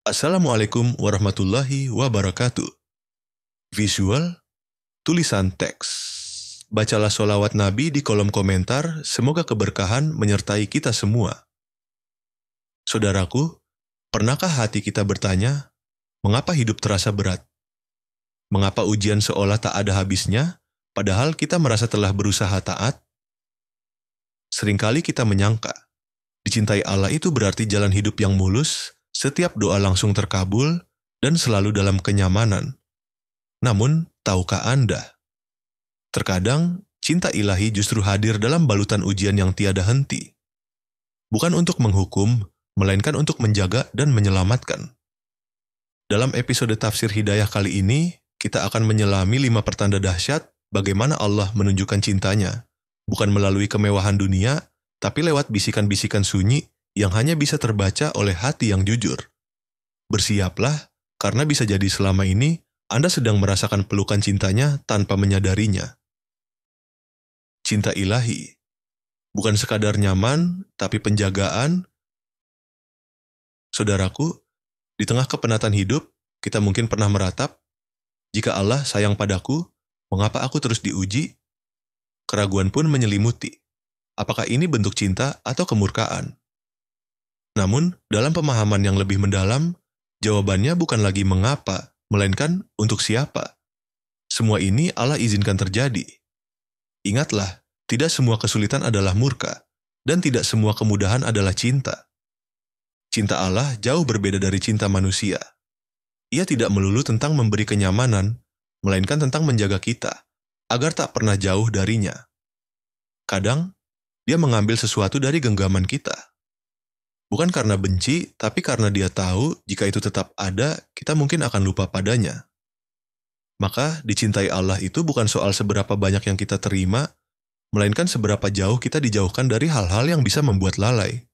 Assalamualaikum warahmatullahi wabarakatuh. Visual, tulisan teks. Bacalah sholawat Nabi di kolom komentar, semoga keberkahan menyertai kita semua. Saudaraku, pernahkah hati kita bertanya, mengapa hidup terasa berat? Mengapa ujian seolah tak ada habisnya, padahal kita merasa telah berusaha taat? Seringkali kita menyangka, dicintai Allah itu berarti jalan hidup yang mulus, setiap doa langsung terkabul, dan selalu dalam kenyamanan. Namun, tahukah Anda? Terkadang, cinta ilahi justru hadir dalam balutan ujian yang tiada henti. Bukan untuk menghukum, melainkan untuk menjaga dan menyelamatkan. Dalam episode Tafsir Hidayah kali ini, kita akan menyelami 5 pertanda dahsyat bagaimana Allah menunjukkan cintanya, bukan melalui kemewahan dunia, tapi lewat bisikan-bisikan sunyi yang hanya bisa terbaca oleh hati yang jujur. Bersiaplah, karena bisa jadi selama ini Anda sedang merasakan pelukan cintanya tanpa menyadarinya. Cinta ilahi, bukan sekadar nyaman, tapi penjagaan. Saudaraku, di tengah kepenatan hidup, kita mungkin pernah meratap, jika Allah sayang padaku, mengapa aku terus diuji? Keraguan pun menyelimuti. Apakah ini bentuk cinta atau kemurkaan? Namun, dalam pemahaman yang lebih mendalam, jawabannya bukan lagi mengapa, melainkan untuk siapa. Semua ini Allah izinkan terjadi. Ingatlah, tidak semua kesulitan adalah murka, dan tidak semua kemudahan adalah cinta. Cinta Allah jauh berbeda dari cinta manusia. Ia tidak melulu tentang memberi kenyamanan, melainkan tentang menjaga kita, agar tak pernah jauh darinya. Kadang, Dia mengambil sesuatu dari genggaman kita. Bukan karena benci, tapi karena Dia tahu jika itu tetap ada, kita mungkin akan lupa padanya. Maka, dicintai Allah itu bukan soal seberapa banyak yang kita terima, melainkan seberapa jauh kita dijauhkan dari hal-hal yang bisa membuat lalai.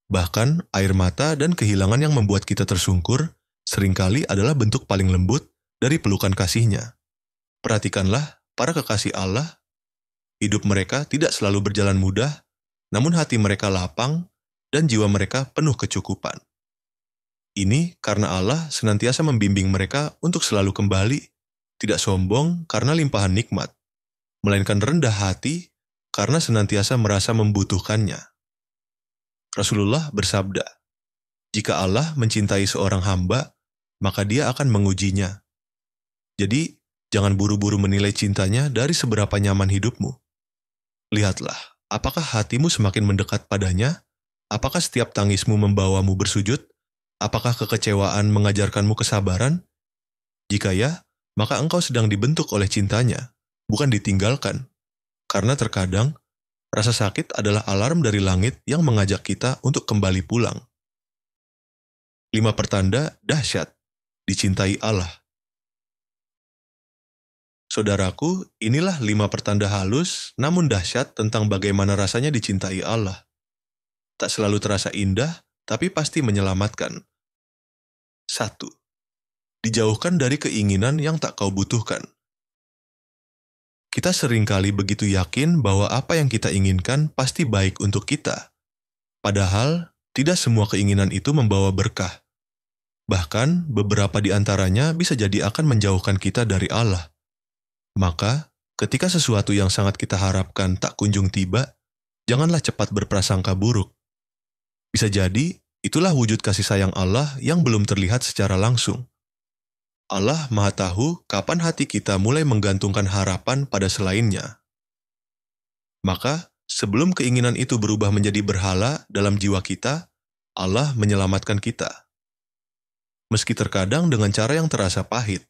Bahkan, air mata dan kehilangan yang membuat kita tersungkur, seringkali adalah bentuk paling lembut dari pelukan kasih-Nya. Perhatikanlah, para kekasih Allah, hidup mereka tidak selalu berjalan mudah, namun hati mereka lapang, dan jiwa mereka penuh kecukupan. Ini karena Allah senantiasa membimbing mereka untuk selalu kembali, tidak sombong karena limpahan nikmat, melainkan rendah hati karena senantiasa merasa membutuhkannya. Rasulullah bersabda, jika Allah mencintai seorang hamba, maka Dia akan mengujinya. Jadi, jangan buru-buru menilai cintanya dari seberapa nyaman hidupmu. Lihatlah, apakah hatimu semakin mendekat padanya? Apakah setiap tangismu membawamu bersujud? Apakah kekecewaan mengajarkanmu kesabaran? Jika ya, maka engkau sedang dibentuk oleh cintanya, bukan ditinggalkan. Karena terkadang, rasa sakit adalah alarm dari langit yang mengajak kita untuk kembali pulang. 5 pertanda dahsyat, dicintai Allah. Saudaraku, inilah 5 pertanda halus namun dahsyat tentang bagaimana rasanya dicintai Allah. Tak selalu terasa indah, tapi pasti menyelamatkan. 1. Dijauhkan dari keinginan yang tak kau butuhkan. Kita seringkali begitu yakin bahwa apa yang kita inginkan pasti baik untuk kita. Padahal, tidak semua keinginan itu membawa berkah. Bahkan, beberapa di antaranya bisa jadi akan menjauhkan kita dari Allah. Maka, ketika sesuatu yang sangat kita harapkan tak kunjung tiba, janganlah cepat berprasangka buruk. Bisa jadi, itulah wujud kasih sayang Allah yang belum terlihat secara langsung. Allah Maha Tahu kapan hati kita mulai menggantungkan harapan pada selainnya. Maka, sebelum keinginan itu berubah menjadi berhala dalam jiwa kita, Allah menyelamatkan kita. Meski terkadang dengan cara yang terasa pahit,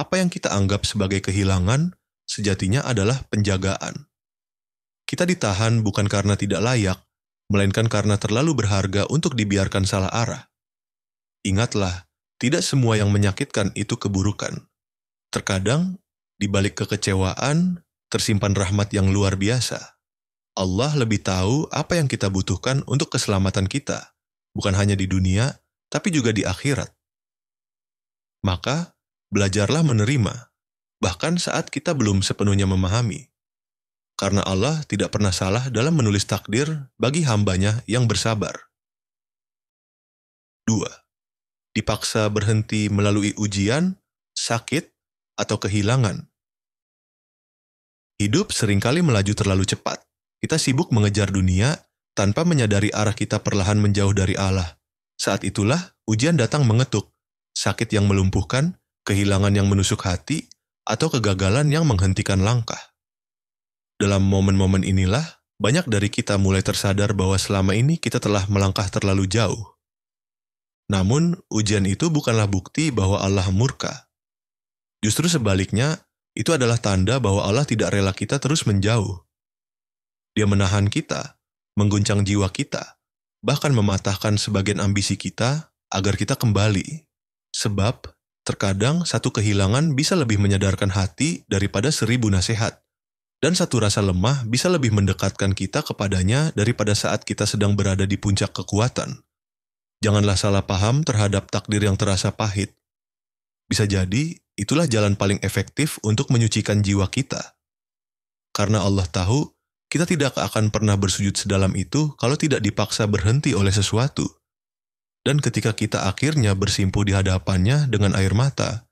apa yang kita anggap sebagai kehilangan, sejatinya adalah penjagaan. Kita ditahan bukan karena tidak layak, melainkan karena terlalu berharga untuk dibiarkan salah arah. Ingatlah, tidak semua yang menyakitkan itu keburukan. Terkadang, di balik kekecewaan, tersimpan rahmat yang luar biasa. Allah lebih tahu apa yang kita butuhkan untuk keselamatan kita, bukan hanya di dunia, tapi juga di akhirat. Maka, belajarlah menerima, bahkan saat kita belum sepenuhnya memahami. Karena Allah tidak pernah salah dalam menulis takdir bagi hambanya yang bersabar. 2. dipaksa berhenti melalui ujian, sakit, atau kehilangan. Hidup seringkali melaju terlalu cepat. Kita sibuk mengejar dunia tanpa menyadari arah kita perlahan menjauh dari Allah. Saat itulah ujian datang mengetuk, sakit yang melumpuhkan, kehilangan yang menusuk hati, atau kegagalan yang menghentikan langkah. Dalam momen-momen inilah, banyak dari kita mulai tersadar bahwa selama ini kita telah melangkah terlalu jauh. Namun, ujian itu bukanlah bukti bahwa Allah murka. Justru sebaliknya, itu adalah tanda bahwa Allah tidak rela kita terus menjauh. Dia menahan kita, mengguncang jiwa kita, bahkan mematahkan sebagian ambisi kita agar kita kembali. Sebab, terkadang satu kehilangan bisa lebih menyadarkan hati daripada 1000 nasihat. Dan satu rasa lemah bisa lebih mendekatkan kita kepadanya daripada saat kita sedang berada di puncak kekuatan. Janganlah salah paham terhadap takdir yang terasa pahit. Bisa jadi, itulah jalan paling efektif untuk menyucikan jiwa kita. Karena Allah tahu, kita tidak akan pernah bersujud sedalam itu kalau tidak dipaksa berhenti oleh sesuatu. Dan ketika kita akhirnya bersimpuh di hadapannya dengan air mata,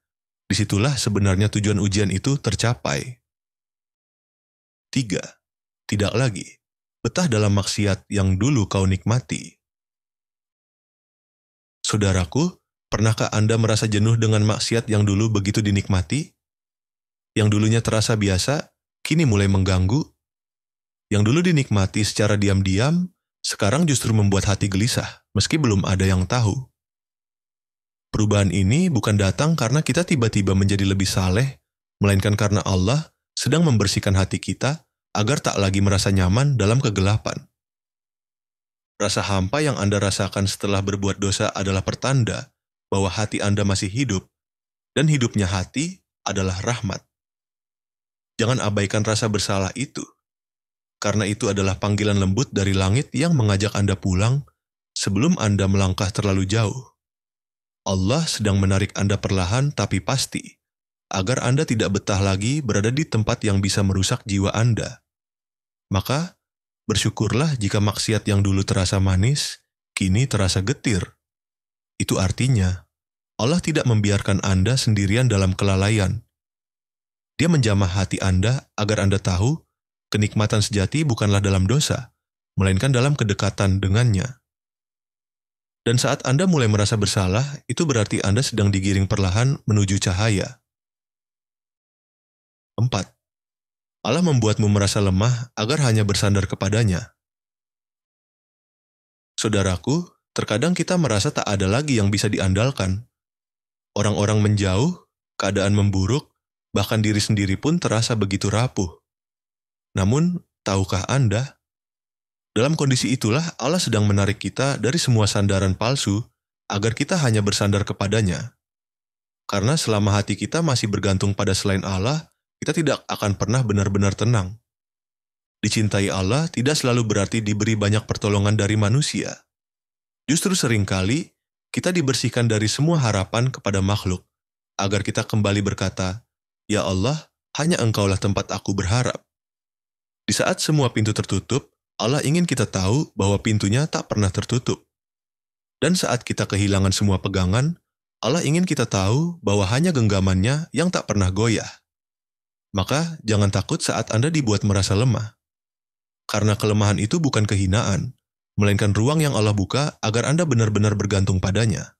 disitulah sebenarnya tujuan ujian itu tercapai. 3. Tidak lagi. Betah dalam maksiat yang dulu kau nikmati. Saudaraku, pernahkah Anda merasa jenuh dengan maksiat yang dulu begitu dinikmati? Yang dulunya terasa biasa, kini mulai mengganggu. Yang dulu dinikmati secara diam-diam, sekarang justru membuat hati gelisah, meski belum ada yang tahu. Perubahan ini bukan datang karena kita tiba-tiba menjadi lebih saleh, melainkan karena Allah sedang membersihkan hati kita agar tak lagi merasa nyaman dalam kegelapan. Rasa hampa yang Anda rasakan setelah berbuat dosa adalah pertanda bahwa hati Anda masih hidup, dan hidupnya hati adalah rahmat. Jangan abaikan rasa bersalah itu, karena itu adalah panggilan lembut dari langit yang mengajak Anda pulang sebelum Anda melangkah terlalu jauh. Allah sedang menarik Anda perlahan tapi pasti, agar Anda tidak betah lagi berada di tempat yang bisa merusak jiwa Anda. Maka, bersyukurlah jika maksiat yang dulu terasa manis, kini terasa getir. Itu artinya, Allah tidak membiarkan Anda sendirian dalam kelalaian. Dia menjamah hati Anda agar Anda tahu, kenikmatan sejati bukanlah dalam dosa, melainkan dalam kedekatan dengannya. Dan saat Anda mulai merasa bersalah, itu berarti Anda sedang digiring perlahan menuju cahaya. 4. Allah membuatmu merasa lemah agar hanya bersandar kepadanya. Saudaraku, terkadang kita merasa tak ada lagi yang bisa diandalkan. Orang-orang menjauh, keadaan memburuk, bahkan diri sendiri pun terasa begitu rapuh. Namun, tahukah Anda? Dalam kondisi itulah Allah sedang menarik kita dari semua sandaran palsu agar kita hanya bersandar kepadanya. Karena selama hati kita masih bergantung pada selain Allah, kita tidak akan pernah benar-benar tenang. Dicintai Allah tidak selalu berarti diberi banyak pertolongan dari manusia. Justru seringkali kita dibersihkan dari semua harapan kepada makhluk, agar kita kembali berkata, "Ya Allah, hanya Engkaulah tempat aku berharap." Di saat semua pintu tertutup, Allah ingin kita tahu bahwa pintunya tak pernah tertutup. Dan saat kita kehilangan semua pegangan, Allah ingin kita tahu bahwa hanya genggamannya yang tak pernah goyah. Maka jangan takut saat Anda dibuat merasa lemah. Karena kelemahan itu bukan kehinaan, melainkan ruang yang Allah buka agar Anda benar-benar bergantung padanya.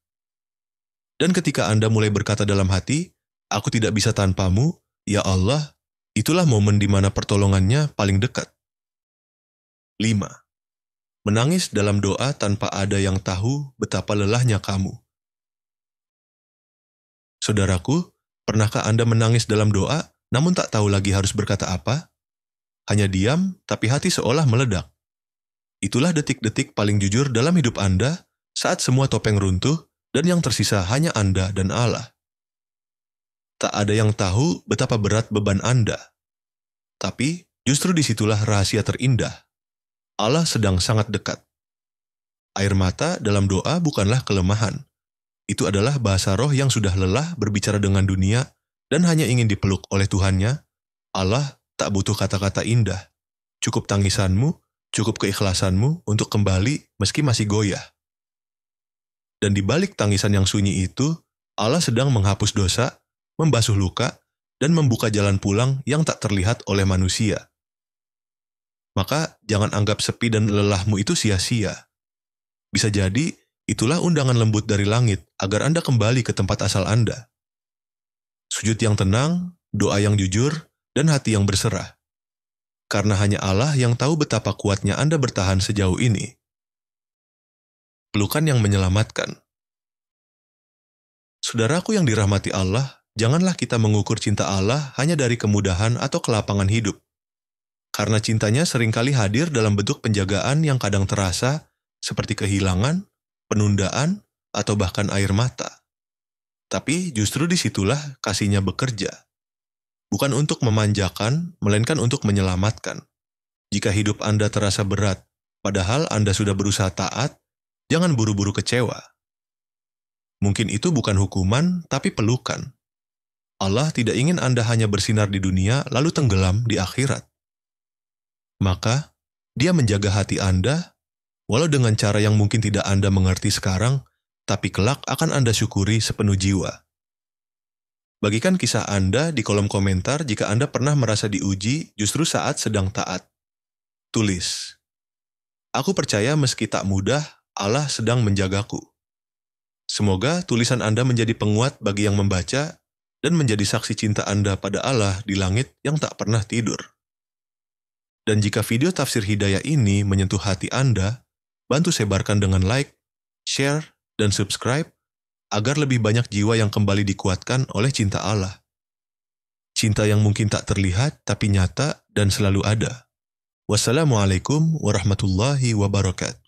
Dan ketika Anda mulai berkata dalam hati, "Aku tidak bisa tanpamu, ya Allah," itulah momen di mana pertolongannya paling dekat. 5. Menangis dalam doa tanpa ada yang tahu betapa lelahnya kamu. Saudaraku, pernahkah Anda menangis dalam doa, namun tak tahu lagi harus berkata apa? Hanya diam, tapi hati seolah meledak. Itulah detik-detik paling jujur dalam hidup Anda saat semua topeng runtuh dan yang tersisa hanya Anda dan Allah. Tak ada yang tahu betapa berat beban Anda. Tapi justru disitulah rahasia terindah. Allah sedang sangat dekat. Air mata dalam doa bukanlah kelemahan. Itu adalah bahasa roh yang sudah lelah berbicara dengan dunia dan hanya ingin dipeluk oleh Tuhannya. Allah tak butuh kata-kata indah. Cukup tangisanmu, cukup keikhlasanmu untuk kembali meski masih goyah. Dan di balik tangisan yang sunyi itu, Allah sedang menghapus dosa, membasuh luka, dan membuka jalan pulang yang tak terlihat oleh manusia. Maka jangan anggap sepi dan lelahmu itu sia-sia. Bisa jadi, itulah undangan lembut dari langit agar Anda kembali ke tempat asal Anda. Sujud yang tenang, doa yang jujur, dan hati yang berserah. Karena hanya Allah yang tahu betapa kuatnya Anda bertahan sejauh ini. Pelukan yang menyelamatkan. Saudaraku yang dirahmati Allah, janganlah kita mengukur cinta Allah hanya dari kemudahan atau kelapangan hidup. Karena cintanya seringkali hadir dalam bentuk penjagaan yang kadang terasa seperti kehilangan, penundaan, atau bahkan air mata. Tapi justru disitulah kasihnya bekerja. Bukan untuk memanjakan, melainkan untuk menyelamatkan. Jika hidup Anda terasa berat, padahal Anda sudah berusaha taat, jangan buru-buru kecewa. Mungkin itu bukan hukuman, tapi pelukan. Allah tidak ingin Anda hanya bersinar di dunia, lalu tenggelam di akhirat. Maka, Dia menjaga hati Anda, walau dengan cara yang mungkin tidak Anda mengerti sekarang, tapi kelak akan Anda syukuri sepenuh jiwa. Bagikan kisah Anda di kolom komentar jika Anda pernah merasa diuji justru saat sedang taat. Tulis, "Aku percaya meski tak mudah, Allah sedang menjagaku." Semoga tulisan Anda menjadi penguat bagi yang membaca dan menjadi saksi cinta Anda pada Allah di langit yang tak pernah tidur. Dan jika video tafsir hidayah ini menyentuh hati Anda, bantu sebarkan dengan like, share, dan subscribe agar lebih banyak jiwa yang kembali dikuatkan oleh cinta Allah. Cinta yang mungkin tak terlihat tapi nyata dan selalu ada. Wassalamualaikum warahmatullahi wabarakatuh.